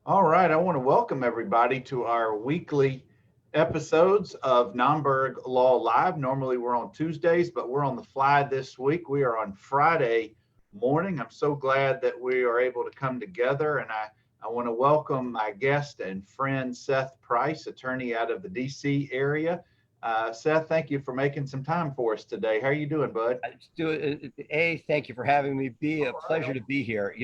All right, I want to welcome everybody to our weekly episodes of Nomberg Law Live. Normally we're on Tuesdays, but we're on the fly this week. We are on Friday morning. I'm so glad that we are able to come together, and I want to welcome my guest and friend Seth Price, attorney out of the DC area. Seth, thank you for making some time for us today. How are you doing, bud? Thank you for having me. B, a All right. pleasure to be here.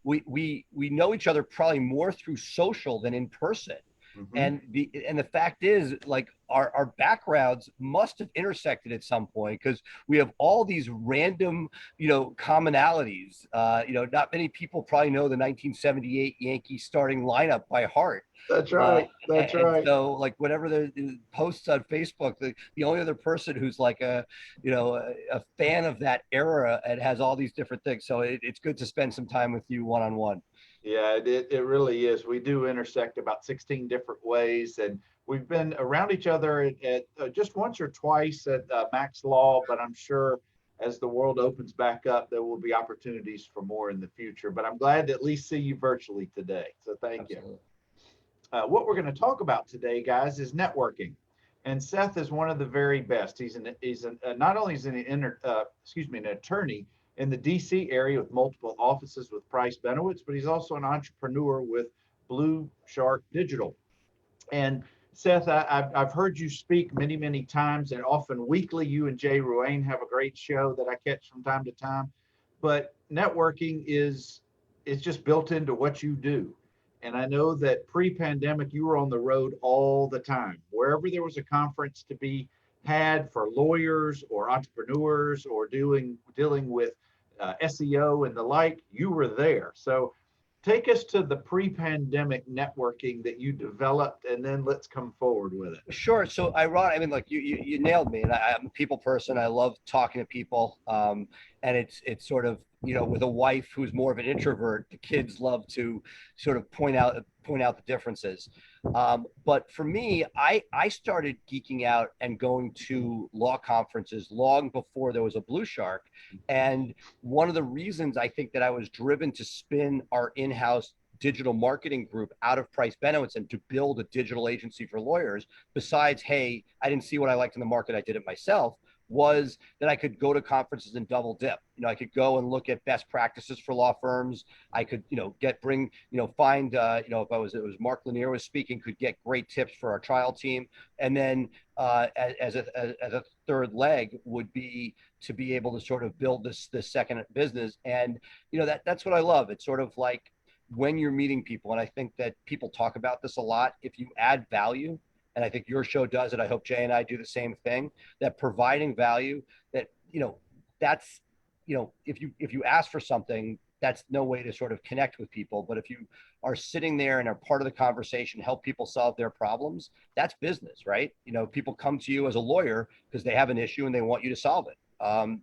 We know each other probably more through social than in person. Mhm. And the fact is, like, our backgrounds must have intersected at some point, because we have all these random, commonalities. Not many people probably know the 1978 Yankees starting lineup by heart. That's Uh, right. That's and right. so, like, whenever the posts on Facebook, the only other person who's like a fan of that era and has all these different things. So it's good to spend some time with you one on one. Yeah, it really is. We do intersect about 16 different ways, and we've been around each other at just once or twice at Max Law, but I'm sure as the world opens back up, there will be opportunities for more in the future. But I'm glad to at least see you virtually today. So thank you. Absolutely. What we're going to talk about today, guys, is networking. And Seth is one of the very best. Not only is he an attorney in the DC area with multiple offices with Price Benowitz, but he's also an entrepreneur with Blue Shark Digital. And Seth, I've heard you speak many, many times, and often weekly. You and Jay Ruane have a great show that I catch from time to time. But networking is just built into what you do. And I know that pre-pandemic, you were on the road all the time. Wherever there was a conference to be had for lawyers or entrepreneurs or dealing with SEO and the like, you were there. So take us to the pre-pandemic networking that you developed, and then let's come forward with it. Sure. So ironic. I mean, like, you nailed me. And I'm a people person. I love talking to people. And it's sort of, with a wife who's more of an introvert, the kids love to sort of point out the differences. But for me, I started geeking out and going to law conferences long before there was a Blue Shark. And one of the reasons I think that I was driven to spin our in-house digital marketing group out of Price Benowitz and to build a digital agency for lawyers, besides, hey, I didn't see what I liked in the market, I did it myself, was that I could go to conferences and double dip. I could go and look at best practices for law firms. I could, find, if it was Mark Lanier was speaking, could get great tips for our trial team. And then as a third leg would be to be able to sort of build this second business. And, that's what I love. It's sort of like, when you're meeting people, and I think that people talk about this a lot, if you add value, and I think your show does it, I hope Jay and I do the same thing, that providing value, that, that's, if you ask for something, that's no way to sort of connect with people. But if you are sitting there and are part of the conversation, help people solve their problems, that's business, right? People come to you as a lawyer because they have an issue and they want you to solve it.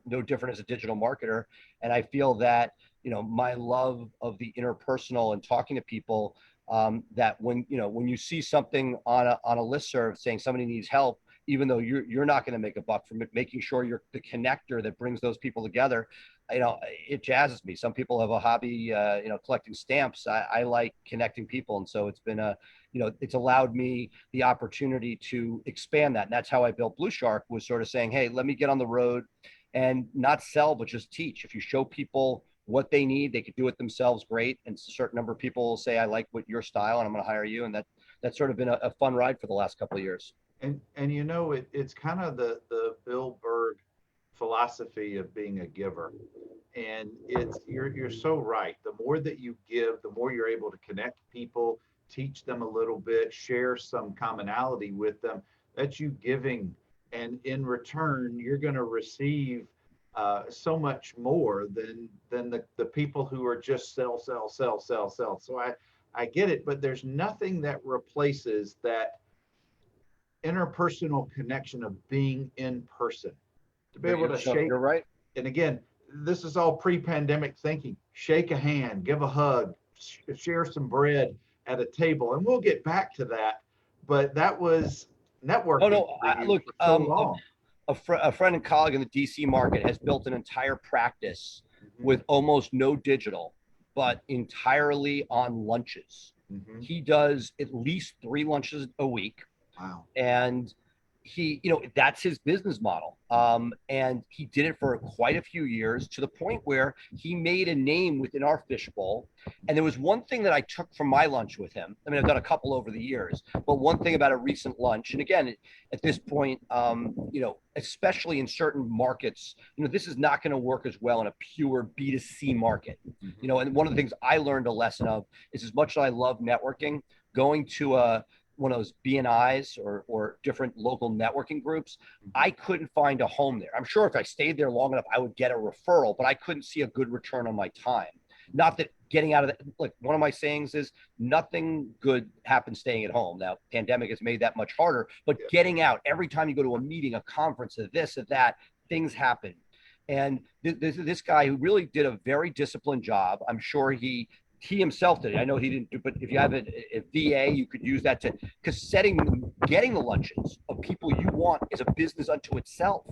No different as a digital marketer. And I feel that, my love of the interpersonal and talking to people, that when you see something on a listserv saying somebody needs help, even though you're not going to make a buck from it, making sure you're the connector that brings those people together, it jazzes me. Some people have a hobby, collecting stamps. I like connecting people, and so it's allowed me the opportunity to expand that. And that's how I built Blue Shark, was sort of saying, hey, let me get on the road and not sell, but just teach. If you show people what they need, they could do it themselves, great. And a certain number of people will say, I like what your style, and I'm going to hire you. And that's sort of been a fun ride for the last couple of years. And it's kind of the Bill Berg philosophy of being a giver. And you're so right. The more that you give, the more you're able to connect people, teach them a little bit, share some commonality with them. That's you giving, and in return, you're going to receive so much more than the people who are just sell, sell, sell, sell, sell. So I get it, but there's nothing that replaces that interpersonal connection of being in person, to be able to shake. You're right. And again, this is all pre-pandemic thinking. Shake a hand, give a hug, share some bread at a table, and we'll get back to that. But that was Oh networking no, for you look, for so long. a friend and colleague in the DC market has built an entire practice Mhm. with almost no digital, but entirely on lunches. Mm-hmm. He does at least 3 lunches a week. Wow. And that's his business model. And he did it for quite a few years, to the point where he made a name within our fishbowl. And there was one thing that I took from my lunch with him. I mean, I've done a couple over the years, but one thing about a recent lunch, and again, at this point, especially in certain markets, this is not going to work as well in a pure B2C market. Mm-hmm. And one of the things I learned a lesson of is, as much as I love networking, going to one of those BNIs or different local networking groups, I couldn't find a home there. I'm sure if I stayed there long enough, I would get a referral, but I couldn't see a good return on my time. Not that getting out of the, like, one of my sayings is, nothing good happens staying at home. Now, pandemic has made that much harder, but getting out, every time you go to a meeting, a conference, a this, a that, things happen. And this guy who really did a very disciplined job, I'm sure he himself did it. I know he didn't do, but if you have a VA, you could use that because getting the luncheons of people you want is a business unto itself.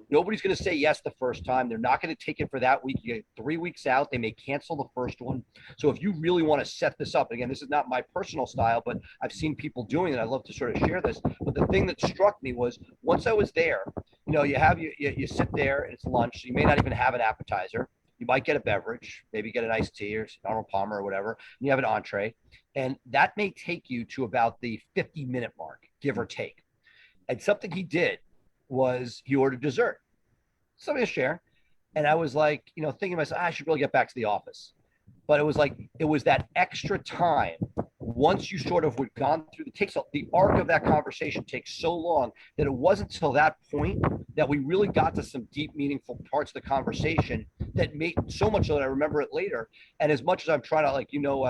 Nobody's going to say yes the first time. They're not going to take it for that week. You get 3 weeks out. They may cancel the first one. So if you really want to set this up, again, this is not my personal style, but I've seen people doing it. I love to sort of share this. But the thing that struck me was, once I was there, you sit there and it's lunch. So you may not even have an appetizer. You might get a beverage, maybe get an iced tea or Arnold Palmer or whatever, and you have an entree. And that may take you to about the 50-minute mark, give or take. And something he did was he ordered dessert, something to share. And I was like, thinking to myself, I should really get back to the office. But it was that extra time. Once you sort of would gone through, the arc of that conversation takes so long that it wasn't until that point that we really got to some deep, meaningful parts of the conversation that made so much so that I remember it later. And as much as I'm trying to,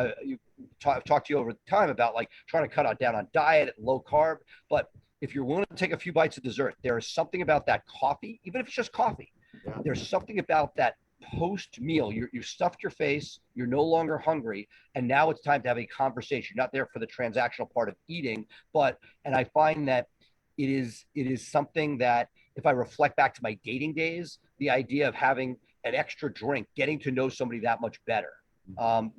I've talked to you over time about trying to cut down on diet and low carb, but if you're willing to take a few bites of dessert, there is something about that coffee, even if it's just coffee. Yeah. There's something about that post meal. You stuffed your face, you're no longer hungry, and now it's time to have a conversation. You're not there for the transactional part of eating, and I find that it is something that, if I reflect back to my dating days, the idea of having an extra drink, getting to know somebody that much better,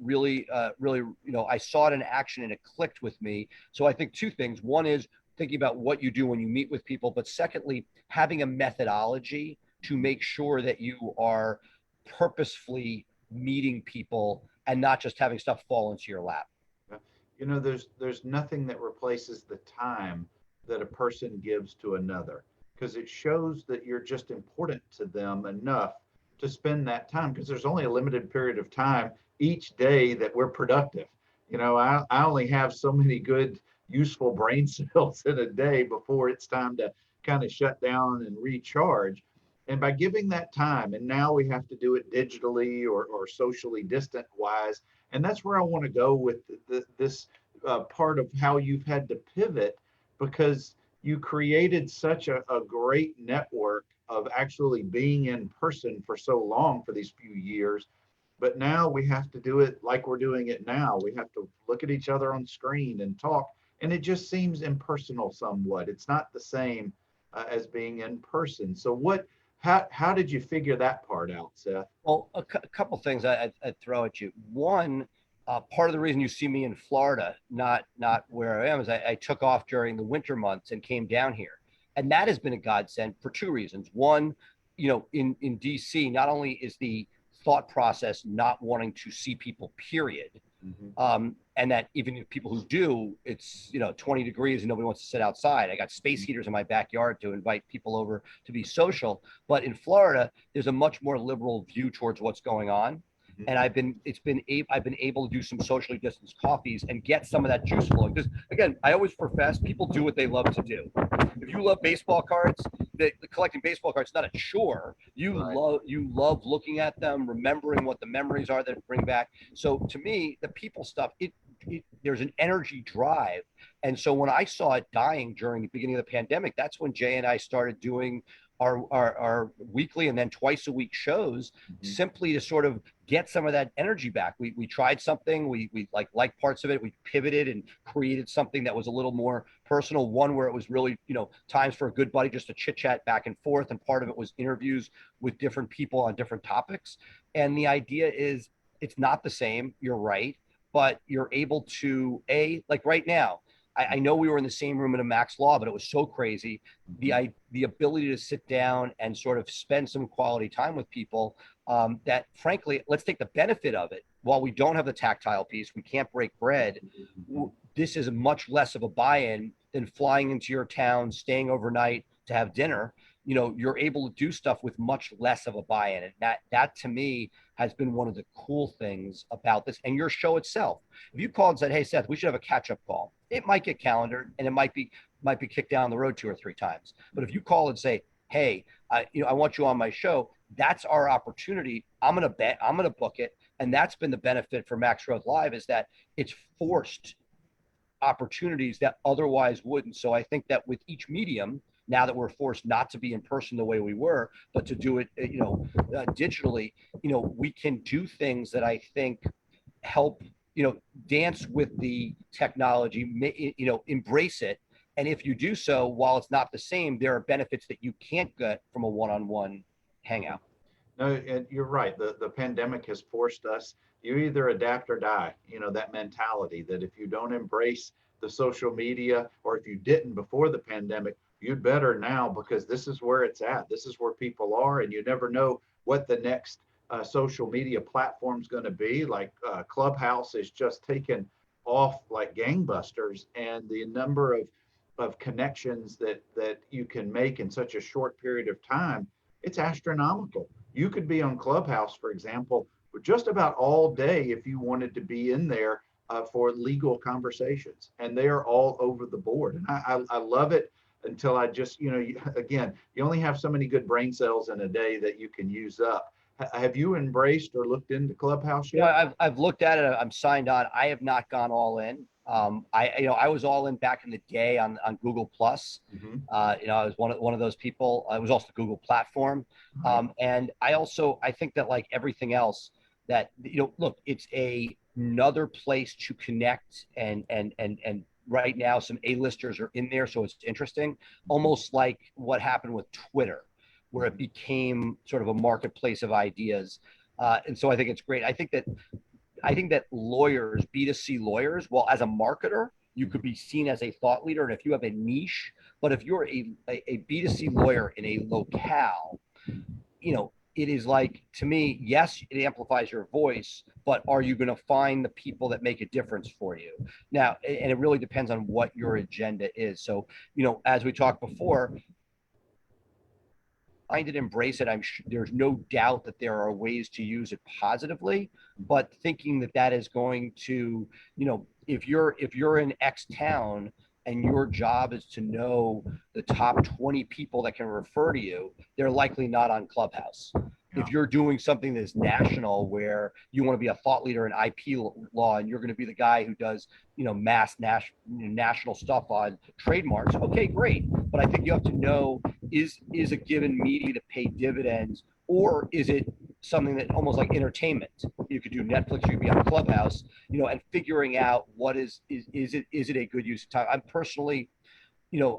really, I saw it in action and it clicked with me. So I think two things. One is thinking about what you do when you meet with people, but secondly, having a methodology to make sure that you are purposefully meeting people and not just having stuff fall into your lap. There's nothing that replaces the time that a person gives to another, because it shows that you're just important to them enough to spend that time, because there's only a limited period of time each day that we're productive. I only have so many good, useful brain cells in a day before it's time to kind of shut down and recharge. And by giving that time, and now we have to do it digitally or socially distant wise. And that's where I want to go with this part of how you've had to pivot, because you created such a great network of actually being in person for so long, for these few years. But now we have to do it like we're doing it now. We have to look at each other on screen and talk. And it just seems impersonal somewhat. It's not the same as being in person. So how did you figure that part out, Seth? Well, a couple things I'd throw at you. One, part of the reason you see me in Florida, not where I am, is I took off during the winter months and came down here. And that has been a godsend for two reasons. One, in DC, not only is the thought process not wanting to see people, period. Mm-hmm. And that even people who do, it's 20 degrees and nobody wants to sit outside. I got space heaters in my backyard to invite people over to be social. But in Florida, there's a much more liberal view towards what's going on. Mm-hmm. And I've been able to do some socially distanced coffees and get some of that juice flowing. Because again, I always profess, people do what they love to do. If you love baseball cards, the collecting baseball cards is not a chore. You love looking at them, remembering what the memories are that bring back. So to me, the people stuff, there's an energy drive. And so when I saw it dying during the beginning of the pandemic, that's when Jay and I started doing our weekly and then twice a week shows, mm-hmm. simply to sort of get some of that energy back. We tried something, we liked parts of it, we pivoted and created something that was a little more personal, one where it was really, times for a good buddy just to chit chat back and forth. And part of it was interviews with different people on different topics. And the idea is, it's not the same, you're right. but you're able to, like right now, I know we were in the same room at a Max Law, but it was so crazy. The ability to sit down and sort of spend some quality time with people, that frankly, let's take the benefit of it. While we don't have the tactile piece, we can't break bread. This is much less of a buy-in than flying into your town, staying overnight to have dinner. You're able to do stuff with much less of a buy-in, and that to me has been one of the cool things about this. And your show itself, if you called and said, "Hey Seth, we should have a catch-up call," it might get calendared and it might be kicked down the road 2 or 3 times. But if you call and say, "Hey, I want you on my show," that's our opportunity. I'm gonna book it. And that's been the benefit for Max Growth Live, is that it's forced opportunities that otherwise wouldn't. So I think that with each medium, now that we're forced not to be in person the way we were, but to do it, digitally, we can do things that I think help, dance with the technology, embrace it. And if you do so, while it's not the same, there are benefits that you can't get from a one-on-one hangout. No, and you're right. The pandemic has forced us, you either adapt or die, that mentality that if you don't embrace the social media, or if you didn't before the pandemic, you'd better now, because this is where it's at. This is where people are, and you never know what the next social media platform is going to be. Like Clubhouse is just taken off like gangbusters, and the number of connections that you can make in such a short period of time, it's astronomical. You could be on Clubhouse, for example, just about all day if you wanted to be in there for legal conversations, and they are all over the board. And I love it until I just, again, you only have so many good brain cells in a day that you can use up. Have you embraced or looked into Clubhouse yet? I've looked at it. I'm signed on. I have not gone all in. I was all in back in the day on Google Plus. Mm-hmm. I was one of those people. I was also the Google platform. And I think that, like everything else, that, look, it's another place to connect, and right now some A-listers are in there, so it's interesting, almost like what happened with Twitter, where it became sort of a marketplace of ideas. And so I think it's great. I think that lawyers, B2C lawyers, well, as a marketer, you could be seen as a thought leader, and if you have a niche. But if you're a B2C lawyer in a locale, it is like, to me, yes, it amplifies your voice, but are you going to find the people that make a difference for you? Now, and it really depends on what your agenda is. So, as we talked before, find it, embrace it. There's no doubt that there are ways to use it positively, but thinking that is going to, if you're in X town and your job is to know the top 20 people that can refer to you, they're likely not on Clubhouse. If you're doing something that's national, where you want to be a thought leader in IP law, and you're going to be the guy who does, national stuff on trademarks, okay, great. But I think you have to know, is a given media to pay dividends, or is it something that almost like entertainment? You could do Netflix, you could be on Clubhouse, and figuring out what is it a good use of time. I'm personally,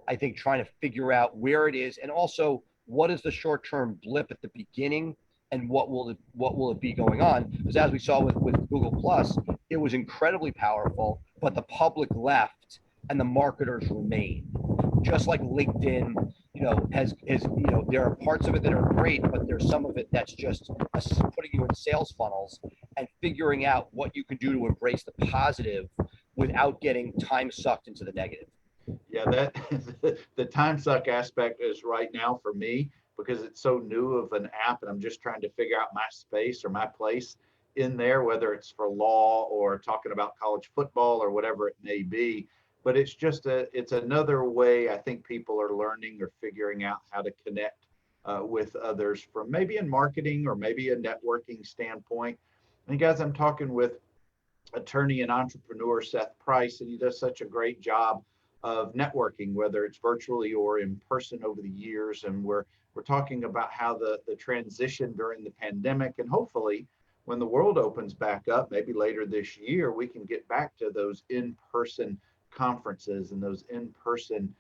I think, trying to figure out where it is, and also what is the short-term blip at the beginning, and what will it be going on? Because as we saw with Google Plus, it was incredibly powerful, but the public left and the marketers remain. Just like LinkedIn, has there are parts of it that are great, but there's some of it that's just putting you in sales funnels, and figuring out what you can do to embrace the positive without getting time sucked into the negative. Yeah, that the time suck aspect is right now for me, because it's so new of an app, and I'm just trying to figure out my space or my place in there, whether it's for law or talking about college football or whatever it may be. But it's another way I think people are learning or figuring out how to connect with others, from maybe in marketing or maybe a networking standpoint. And guys, I'm talking with attorney and entrepreneur Seth Price, and he does such a great job of networking, whether it's virtually or in person over the years. And we're talking about how the transition during the pandemic, and hopefully when the world opens back up, maybe later this year, we can get back to those in-person conferences and those in-person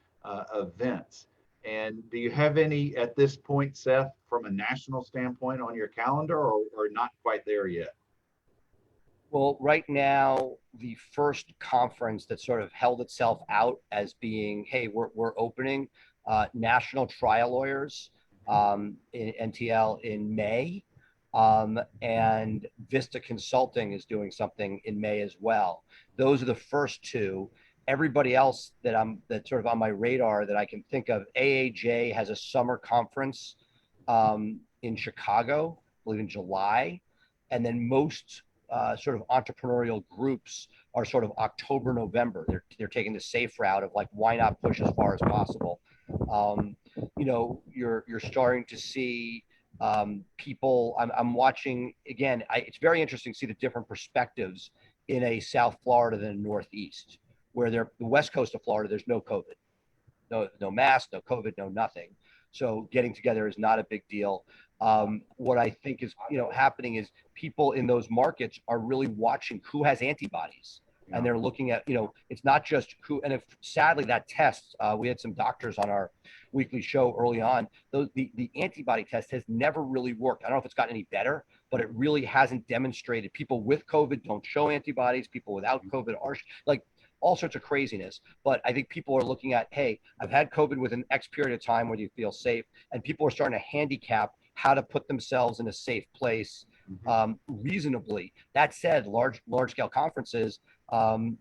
events. And do you have any at this point, Seth, from a national standpoint on your calendar, or not quite there yet? Well, right now, the first conference that sort of held itself out as being, hey, we're opening national trial lawyers in NTL in May. And Vista Consulting is doing something in May as well. Those are the first two. Everybody else that's sort of on my radar that I can think of, AAJ has a summer conference in Chicago, I believe in July, and then most sort of entrepreneurial groups are sort of October, November. They're taking the safe route of like, why not push as far as possible? You're starting to see people. I'm watching again. It's very interesting to see the different perspectives in a South Florida than Northeast, where the West Coast of Florida, there's no COVID, no mask, no COVID, no nothing. So getting together is not a big deal. What I think is happening is people in those markets are really watching who has antibodies, and they're looking at it's not just who. And if sadly that test, we had some doctors on our weekly show early on. The antibody test has never really worked. I don't know if it's gotten any better, but it really hasn't demonstrated. People with COVID don't show antibodies. People without COVID are like all sorts of craziness. But I think people are looking at, hey, I've had COVID with an X period of time where you feel safe, and people are starting to handicap how to put themselves in a safe place reasonably. That said, large scale conferences, I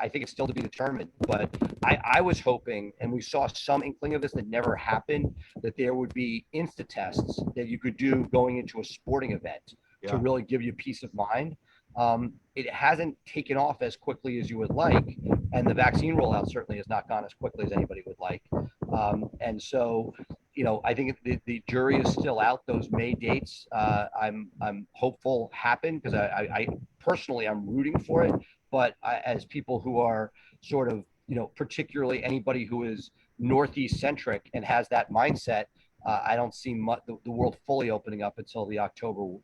think it's still to be determined. But I was hoping, and we saw some inkling of this that never happened, that there would be insta tests that you could do going into a sporting event to really give you peace of mind. It hasn't taken off as quickly as you would like, and the vaccine rollout certainly has not gone as quickly as anybody would like. And so, I think the jury is still out. Those May dates, I'm hopeful happen, because I personally I'm rooting for it. But as people who are sort of, particularly anybody who is Northeast centric and has that mindset, I don't see the world fully opening up until the October,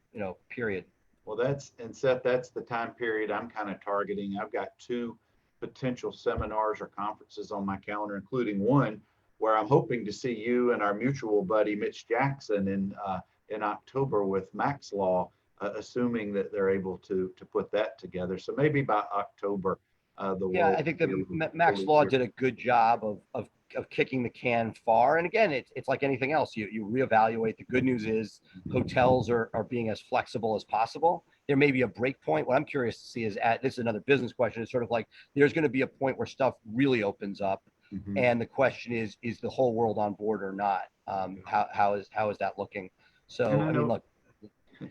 period. Well, Seth, that's the time period I'm kind of targeting. I've got two potential seminars or conferences on my calendar, including one where I'm hoping to see you and our mutual buddy Mitch Jackson in October with Max Law, assuming that they're able to put that together. So maybe by October, the Yeah, world. I think that Max Law did a good job of kicking the can far. And again, it's like anything else. You reevaluate. The good news is hotels are being as flexible as possible. There may be a break point. What I'm curious to see is this is another business question. It's sort of like there's going to be a point where stuff really opens up. Mm-hmm. And the question is the whole world on board or not? How is that looking? So, I mean, look.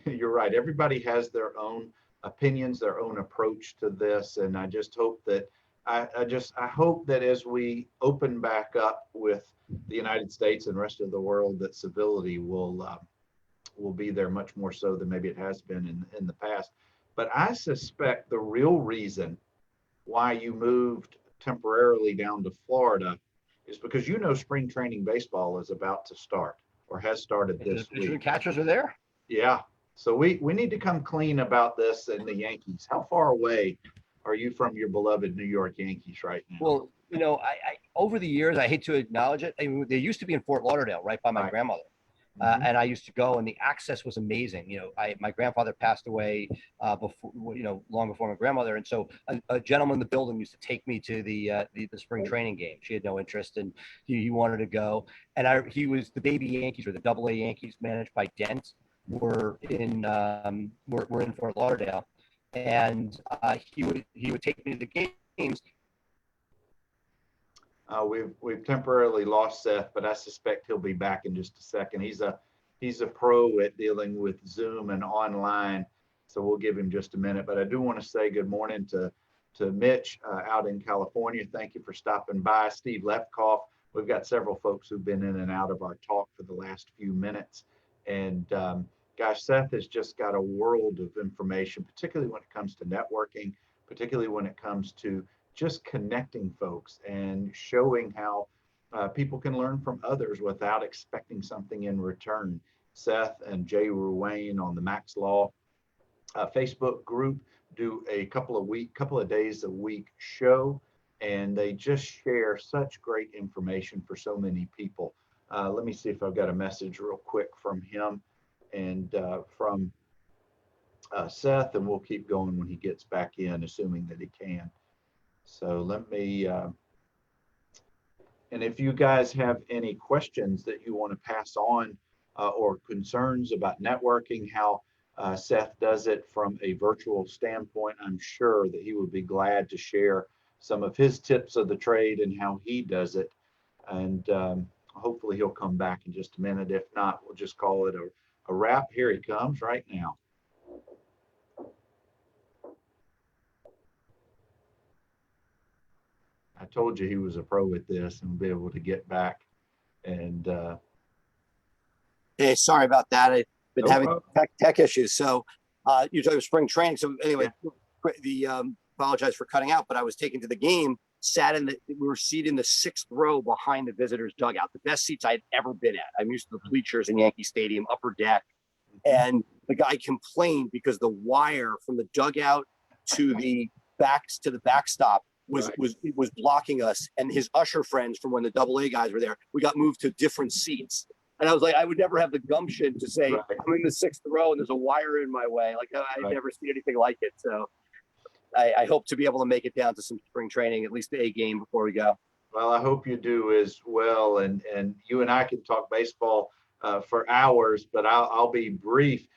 You're right. Everybody has their own opinions, their own approach to this. And I just hope that I hope that as we open back up with the United States and rest of the world, that civility will be there much more so than maybe it has been in the past. But I suspect the real reason why you moved temporarily down to Florida is because spring training baseball is about to start or has started this week. The catchers are there? Yeah. So we need to come clean about this and the Yankees. How far away are you from your beloved New York Yankees right now? Well, I over the years, I hate to acknowledge it. I mean, they used to be in Fort Lauderdale, right by my grandmother. And I used to go, and the access was amazing. My grandfather passed away before, long before my grandmother, and so a gentleman in the building used to take me to the spring training game. She had no interest, and he wanted to go. And he was the baby Yankees, or the Double A Yankees, managed by Dent, were in Fort Lauderdale, and he would take me to the games. We've temporarily lost Seth, but I suspect he'll be back in just a second. He's a pro at dealing with Zoom and online, so we'll give him just a minute. But I do want to say good morning to Mitch out in California. Thank you for stopping by. Steve Lefkoff. We've got several folks who've been in and out of our talk for the last few minutes. And gosh, Seth has just got a world of information, particularly when it comes to networking, particularly when it comes to just connecting folks and showing how people can learn from others without expecting something in return. Seth and Jay Ruane on the Max Law Facebook group do a couple of days a week show, and they just share such great information for so many people. Let me see if I've got a message real quick from him and from Seth, and we'll keep going when he gets back in, assuming that he can. So let me, and if you guys have any questions that you want to pass on or concerns about networking, how Seth does it from a virtual standpoint, I'm sure that he would be glad to share some of his tips of the trade and how he does it. And hopefully he'll come back in just a minute. If not, we'll just call it a wrap. Here he comes right now. I told you he was a pro at this and be able to get back. And Hey, sorry about that. I've been no having problem. tech issues. So you're talking spring training. So anyway, the apologize for cutting out, but I was taken to the game, we were seated in the 6th row behind the visitors' dugout, the best seats I'd ever been at. I'm used to the bleachers in Yankee Stadium, upper deck. And the guy complained because the wire from the dugout to the backstop was blocking us, and his usher friends from when the AA guys were there, we got moved to different seats. And I was like, I would never have the gumption to say, I'm in the 6th row and there's a wire in my way. Like, I've never seen anything like it. So I hope to be able to make it down to some spring training, at least a game before we go. Well, I hope you do as well. And you and I can talk baseball for hours, but I'll be brief.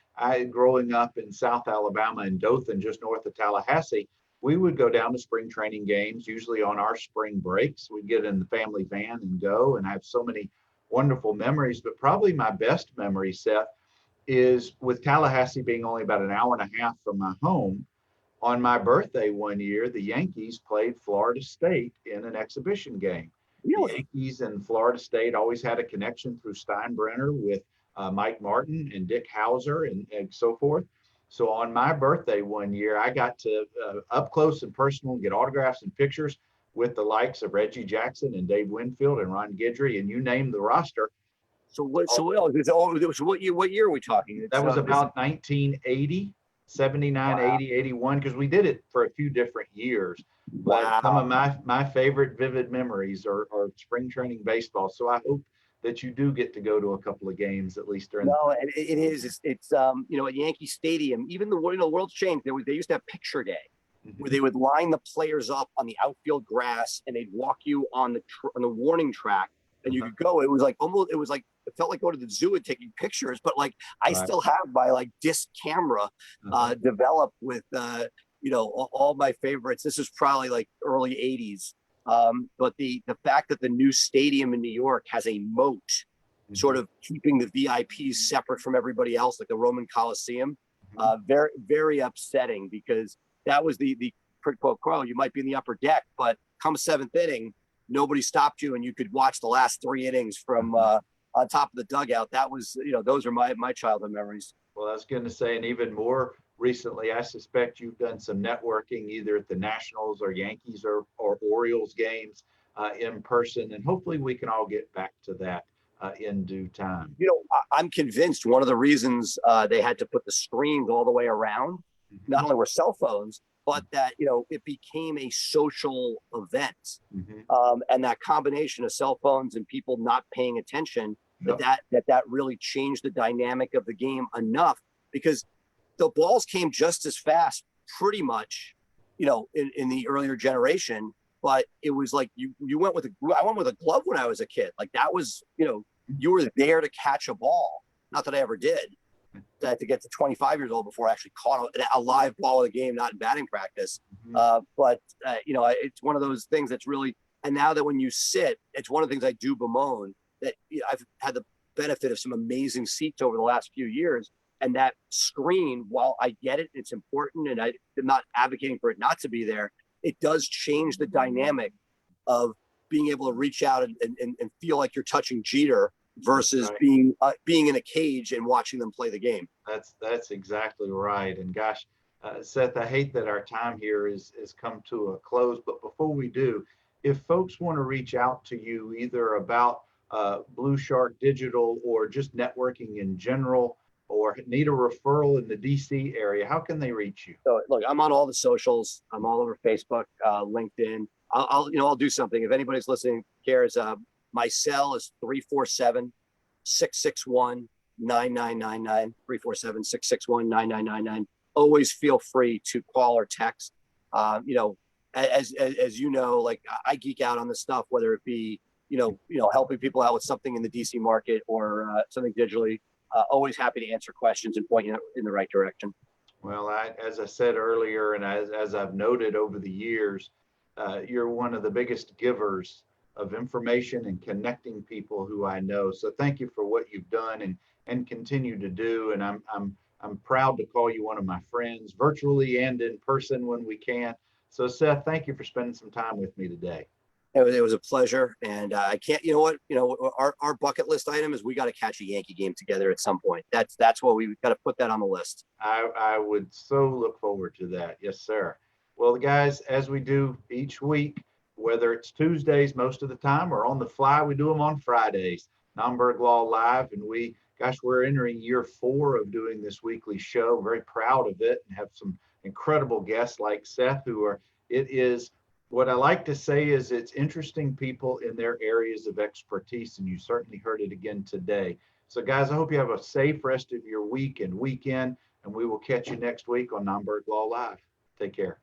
Growing up in South Alabama in Dothan, just north of Tallahassee, we would go down to spring training games, usually on our spring breaks. We'd get in the family van and go, and I have so many wonderful memories. But probably my best memory, Seth, is with Tallahassee being only about an hour and a half from my home. On my birthday one year, the Yankees played Florida State in an exhibition game. Really? The Yankees and Florida State always had a connection through Steinbrenner with Mike Martin and Dick Hauser and so forth. So on my birthday one year, I got to up close and personal get autographs and pictures with the likes of Reggie Jackson and Dave Winfield and Ron Guidry, and you name the roster. So what year are we talking? That was about 1980. 79, 80, 81, because we did it for a few different years. But some of my favorite vivid memories are spring training baseball. So I hope that you do get to go to a couple of games, at least during. No, and it is. It's at Yankee Stadium, even the world's changed. They used to have picture day, where they would line the players up on the outfield grass and they'd walk you on the warning track, and you could go. It was like it felt like going to the zoo and taking pictures, but like I still have my like disc camera developed with all my favorites. This is probably like early 80s. But the fact that the new stadium in New York has a moat sort of keeping the VIPs separate from everybody else, like the Roman Coliseum, very, very upsetting, because that was the quote, you might be in the upper deck, but come 7th inning, nobody stopped you and you could watch the last 3 innings from on top of the dugout. That was, those are my childhood memories. Well, I was going to say, and even more recently, I suspect you've done some networking either at the Nationals or Yankees or Orioles games in person, and hopefully we can all get back to that in due time. I'm convinced one of the reasons they had to put the screens all the way around, not only were cell phones, but that, it became a social event. And that combination of cell phones and people not paying attention, that really changed the dynamic of the game enough, because the balls came just as fast, pretty much, in the earlier generation. But it was like I went with a glove when I was a kid. Like that was, you were there to catch a ball. Not that I ever did. I had to get to 25 years old before I actually caught a live ball of the game, not in batting practice. But it's one of those things that's really, and now that when you sit, it's one of the things I do bemoan, that I've had the benefit of some amazing seats over the last few years. And that screen, while I get it, it's important, and I'm not advocating for it not to be there, it does change the dynamic of being able to reach out and feel like you're touching Jeter versus being in a cage and watching them play the game. That's exactly right. And gosh, Seth, I hate that our time here is come to a close, but before we do, if folks want to reach out to you either about Blue Shark Digital or just networking in general, or need a referral in the DC area, how can they reach you? So look, I'm on all the socials. I'm all over Facebook, LinkedIn. I'll do something. If anybody's listening cares, my cell is 347-661-9999, 347-661-9999. always feel free to call or text. You know, as you know, like I geek out on this stuff, whether it be helping people out with something in the DC market or something digitally. Always happy to answer questions and point you in the right direction. Well, as I said earlier, and as I've noted over the years, you're one of the biggest givers of information and connecting people who I know. So thank you for what you've done and continue to do. And I'm proud to call you one of my friends, virtually and in person when we can. So Seth, thank you for spending some time with me today. It was a pleasure, and I can't. You know what? Our bucket list item is we got to catch a Yankee game together at some point. That's what we got to put that on the list. I would so look forward to that. Yes, sir. Well, guys, as we do each week, whether it's Tuesdays most of the time or on the fly, we do them on Fridays. Nomberg Law Live, and we're entering year 4 of doing this weekly show. Very proud of it, and have some incredible guests like Seth, it is what I like to say is it's interesting people in their areas of expertise, and you certainly heard it again today. So, guys, I hope you have a safe rest of your week and weekend, and we will catch you next week on Nomberg Law Live. Take care.